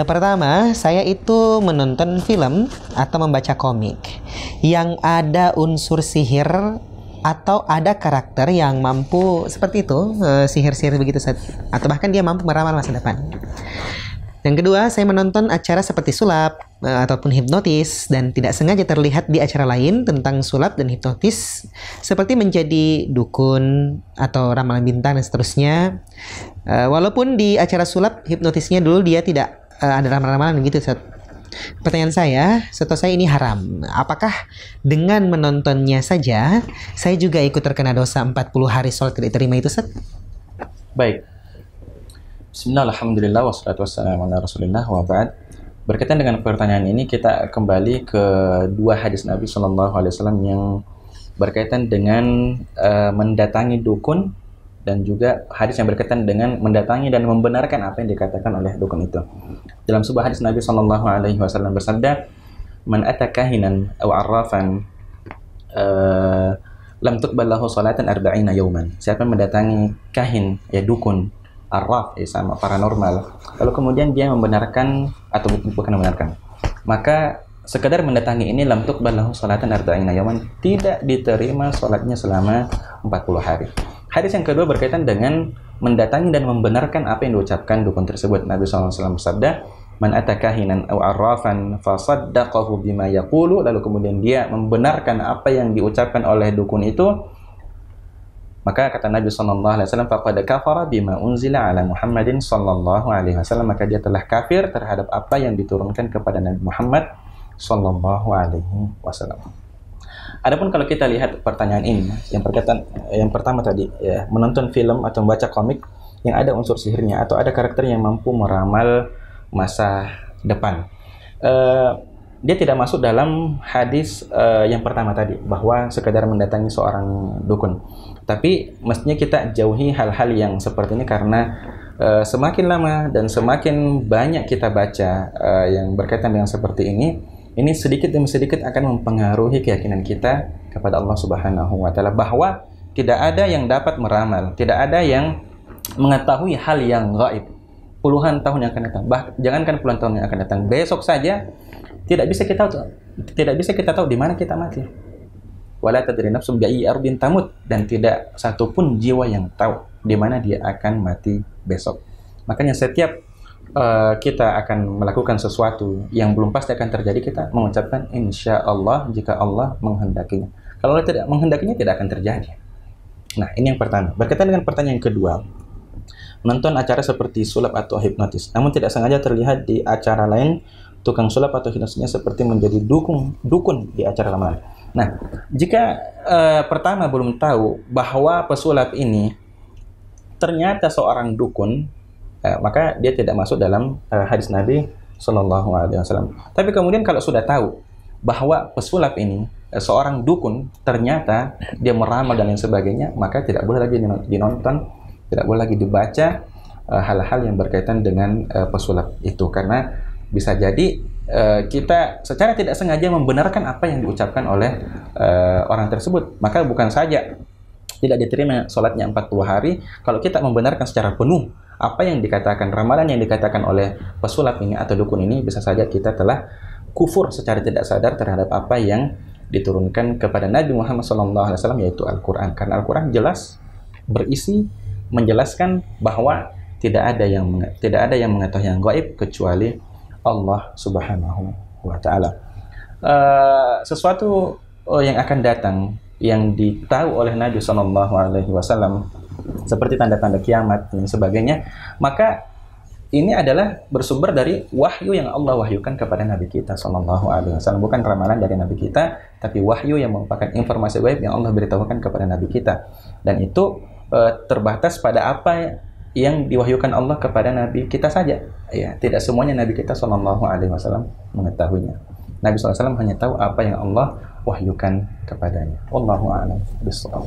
Pertama, saya itu menonton film atau membaca komik yang ada unsur sihir atau ada karakter yang mampu seperti itu, sihir-sihir begitu, atau bahkan dia mampu meramal masa depan. Yang kedua, saya menonton acara seperti sulap ataupun hipnotis dan tidak sengaja terlihat di acara lain tentang sulap dan hipnotis seperti menjadi dukun atau ramalan bintang dan seterusnya. Walaupun di acara sulap hipnotisnya dulu dia tidak ada ramalan-ramalan gitu. Pertanyaan saya, setahu saya ini haram. Apakah dengan menontonnya saja saya juga ikut terkena dosa 40 hari sholat tidak diterima itu, Ustaz? Baik. Bismillah, alhamdulillah, wassalatu wassalamu ala rasulillah, wa ba'd. Berkaitan dengan pertanyaan ini, kita kembali ke dua hadis Nabi SAW yang berkaitan dengan mendatangi dukun, dan juga hadis yang berkaitan dengan mendatangi dan membenarkan apa yang dikatakan oleh dukun itu. Dalam sebuah hadis Nabi SAW bersabda, "Man ata kahinan aw arrafan lam tuqbal lahu salatan 40 yawman." Siapa yang mendatangi kahin, ya dukun, arraf, sama paranormal, lalu kemudian dia membenarkan atau bukan membenarkan, maka sekedar mendatangi ini lam tuqbal lahu salatan 40 yawman, tidak diterima salatnya selama 40 hari. Hadis yang kedua berkaitan dengan mendatangi dan membenarkan apa yang diucapkan dukun tersebut. Nabi SAW bersabda, "Man ata kahinan aw arrafan fasaddaqahu bima yaqulu." Lalu kemudian dia membenarkan apa yang diucapkan oleh dukun itu, maka kata Nabi SAW, faqad kafara bima unzila ala Muhammadin sallallahu alaihi wasallam, maka dia telah kafir terhadap apa yang diturunkan kepada Nabi Muhammad sallallahu alaihi wasallam. Adapun kalau kita lihat pertanyaan ini, yang berkaitan yang pertama tadi, ya, menonton film atau membaca komik yang ada unsur sihirnya atau ada karakter yang mampu meramal masa depan. Dia tidak masuk dalam hadis yang pertama tadi, bahwa sekadar mendatangi seorang dukun. Tapi mestinya kita jauhi hal-hal yang seperti ini, karena semakin lama dan semakin banyak kita baca yang berkaitan dengan seperti ini sedikit demi sedikit akan mempengaruhi keyakinan kita kepada Allah Subhanahu wa Ta'ala, bahwa tidak ada yang dapat meramal, tidak ada yang mengetahui hal yang gaib puluhan tahun yang akan datang. Jangankan puluhan tahun yang akan datang, besok saja tidak bisa kita tahu di mana kita mati. Wala tadri nafsum bi ayyi ardin tamut, dan tidak satupun jiwa yang tahu di mana dia akan mati besok. Makanya setiap kita akan melakukan sesuatu yang belum pasti akan terjadi, kita mengucapkan insya Allah jika Allah menghendakinya. Kalau Allah tidak menghendakinya, tidak akan terjadi. Nah, ini yang pertama. Berkaitan dengan pertanyaan yang kedua, menonton acara seperti sulap atau hipnotis, namun tidak sengaja terlihat di acara lain tukang sulap atau hipnotisnya seperti menjadi dukun di acara lamaran. Nah, jika pertama belum tahu bahwa pesulap ini ternyata seorang dukun, maka dia tidak masuk dalam hadis Nabi Sallallahu Alaihi Wasallam. Tapi kemudian kalau sudah tahu bahwa pesulap ini seorang dukun, ternyata dia meramal dan lain sebagainya, maka tidak boleh lagi dinonton, tidak boleh lagi dibaca hal-hal yang berkaitan dengan pesulap itu, karena bisa jadi kita secara tidak sengaja membenarkan apa yang diucapkan oleh orang tersebut. Maka bukan saja tidak diterima sholatnya 40 hari, kalau kita membenarkan secara penuh apa yang dikatakan, ramalan yang dikatakan oleh pesulap ini atau dukun ini, bisa saja kita telah kufur secara tidak sadar terhadap apa yang diturunkan kepada Nabi Muhammad SAW, yaitu Al-Quran. Karena Al-Quran jelas berisi menjelaskan bahwa tidak ada yang mengetahui yang gaib kecuali Allah Subhanahu wa Ta'ala. Sesuatu yang akan datang yang ditahu oleh Nabi SAW seperti tanda-tanda kiamat dan sebagainya, maka ini adalah bersumber dari wahyu yang Allah wahyukan kepada Nabi kita SAW. Bukan ramalan dari Nabi kita, tapi wahyu yang merupakan informasi gaib yang Allah beritahukan kepada Nabi kita. Dan itu terbatas pada apa yang diwahyukan Allah kepada Nabi kita saja. Ya, tidak semuanya Nabi kita SAW mengetahuinya. Nabi SAW hanya tahu apa yang Allah wahyukan kepadanya. Wallahu a'lam bishawab.